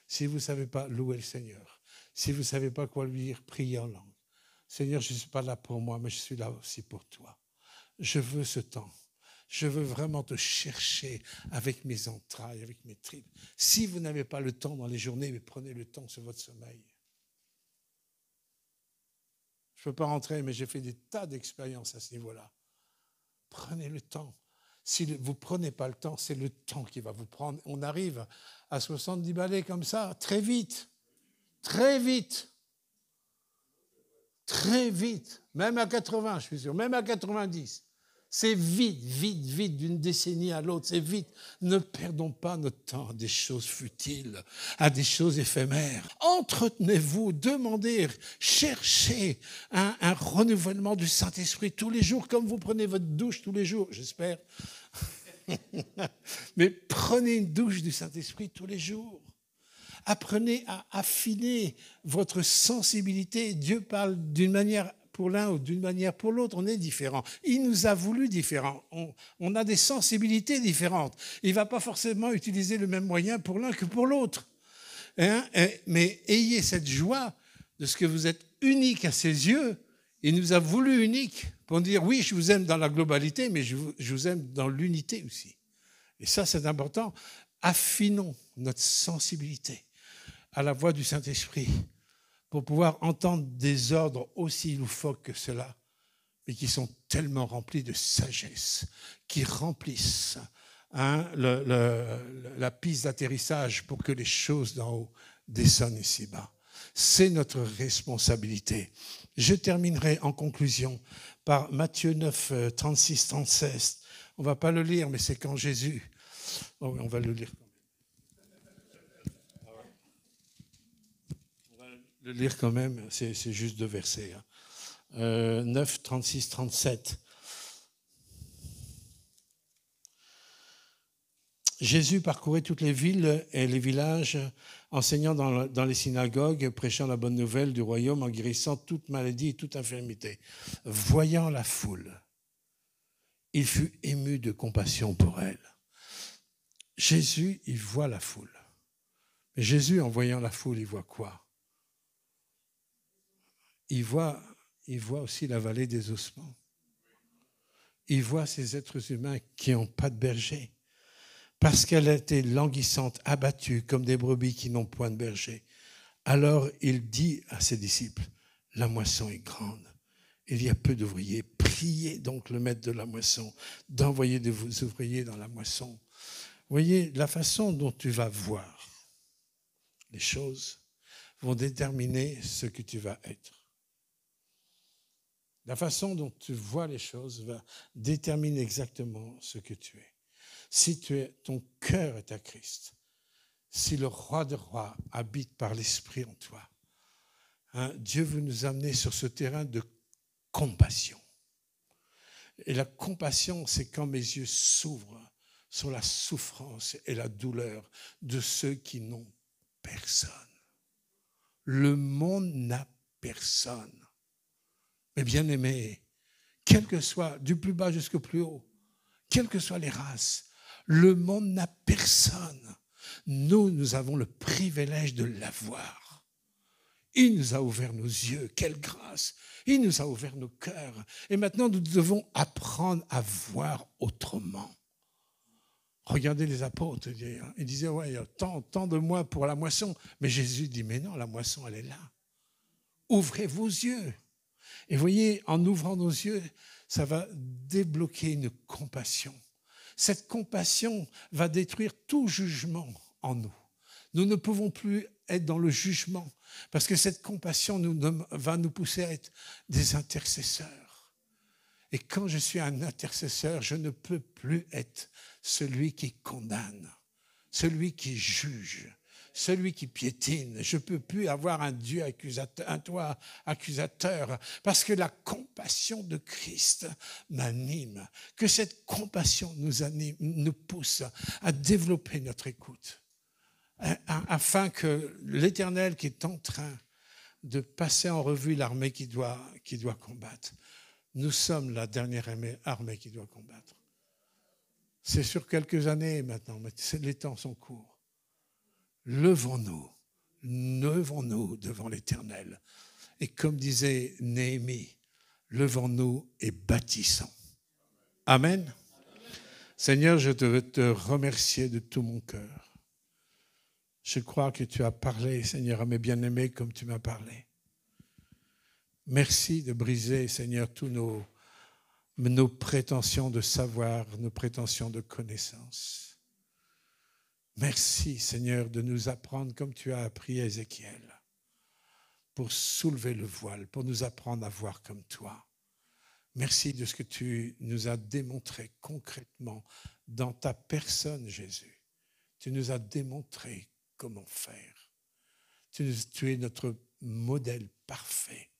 Si vous ne savez pas, louer le Seigneur. Si vous ne savez pas quoi lui dire, priez en langue. Seigneur, je ne suis pas là pour moi, mais je suis là aussi pour toi. Je veux ce temps. Je veux vraiment te chercher avec mes entrailles, avec mes tripes. Si vous n'avez pas le temps dans les journées, mais prenez le temps sur votre sommeil. Je ne peux pas rentrer, mais j'ai fait des tas d'expériences à ce niveau-là. Prenez le temps. Si vous ne prenez pas le temps, c'est le temps qui va vous prendre. On arrive à 70 balais comme ça, très vite. Très vite. Très vite. Même à 80, je suis sûr. Même à 90. C'est vite, vite, vite, d'une décennie à l'autre, c'est vite. Ne perdons pas notre temps à des choses futiles, à des choses éphémères. Entretenez-vous, demandez, cherchez un renouvellement du Saint-Esprit tous les jours, comme vous prenez votre douche tous les jours, j'espère. Mais prenez une douche du Saint-Esprit tous les jours. Apprenez à affiner votre sensibilité. Dieu parle d'une manière pour l'un ou d'une manière pour l'autre, on est différents. Il nous a voulu différents. On a des sensibilités différentes. Il ne va pas forcément utiliser le même moyen pour l'un que pour l'autre. Mais ayez cette joie de ce que vous êtes unique à ses yeux. Il nous a voulu unique pour dire, oui, je vous aime dans la globalité, mais je vous aime dans l'unité aussi. Et ça, c'est important. Affinons notre sensibilité à la voix du Saint-Esprit, pour pouvoir entendre des ordres aussi loufoques que cela, mais qui sont tellement remplis de sagesse, qui remplissent la piste d'atterrissage pour que les choses d'en haut descendent ici bas. C'est notre responsabilité. Je terminerai en conclusion par Matthieu 9, 36, 36. On ne va pas le lire, mais c'est quand Jésus... Oh, on va le lire. Le lire quand même, c'est juste 2 versets. 9, 36, 37. Jésus parcourait toutes les villes et les villages, enseignant dans les synagogues, prêchant la bonne nouvelle du royaume, en guérissant toute maladie et toute infirmité. Voyant la foule, il fut ému de compassion pour elle. Jésus, il voit la foule. Mais Jésus, en voyant la foule, il voit quoi ? Il voit aussi la vallée des ossements. Il voit ces êtres humains qui n'ont pas de berger. Parce qu'elle a été languissante, abattue, comme des brebis qui n'ont point de berger. Alors il dit à ses disciples, la moisson est grande, il y a peu d'ouvriers. Priez donc le maître de la moisson d'envoyer des ouvriers dans la moisson. Vous voyez, la façon dont tu vas voir les choses vont déterminer ce que tu vas être. La façon dont tu vois les choses va déterminer exactement ce que tu es. Si ton cœur est à Christ, si le roi des rois habite par l'Esprit en toi, Dieu veut nous amener sur ce terrain de compassion. Et la compassion, c'est quand mes yeux s'ouvrent sur la souffrance et la douleur de ceux qui n'ont personne. Le monde n'a personne. Mais bien aimé, quel que soit, du plus bas jusqu'au plus haut, quelles que soient les races, le monde n'a personne. Nous avons le privilège de l'avoir. Il nous a ouvert nos yeux, quelle grâce. Il nous a ouvert nos cœurs. Et maintenant, nous devons apprendre à voir autrement. Regardez les apôtres, ils disaient, ouais, il y a tant de mois pour la moisson. Mais Jésus dit, mais non, la moisson, elle est là. Ouvrez vos yeux. Et voyez, en ouvrant nos yeux, ça va débloquer une compassion. Cette compassion va détruire tout jugement en nous. Nous ne pouvons plus être dans le jugement parce que cette compassion va nous pousser à être des intercesseurs. Et quand je suis un intercesseur, je ne peux plus être celui qui condamne, celui qui juge, celui qui piétine. Je ne peux plus avoir un Dieu accusateur, un toi accusateur, parce que la compassion de Christ m'anime, que cette compassion nous anime, nous pousse à développer notre écoute, afin que l'Éternel qui est en train de passer en revue l'armée qui doit combattre, nous sommes la dernière armée qui doit combattre. C'est sur quelques années maintenant, mais les temps sont courts. Levons-nous devant l'Éternel. Et comme disait Néhémie, levons-nous et bâtissons. Amen. Seigneur, je veux te remercier de tout mon cœur. Je crois que tu as parlé, Seigneur, à mes bien-aimés comme tu m'as parlé. Merci de briser, Seigneur, tous nos prétentions de savoir, nos prétentions de connaissance. Merci, Seigneur, de nous apprendre comme tu as appris à Ézéchiel, pour soulever le voile, pour nous apprendre à voir comme toi. Merci de ce que tu nous as démontré concrètement dans ta personne, Jésus. Tu nous as démontré comment faire. Tu es notre modèle parfait.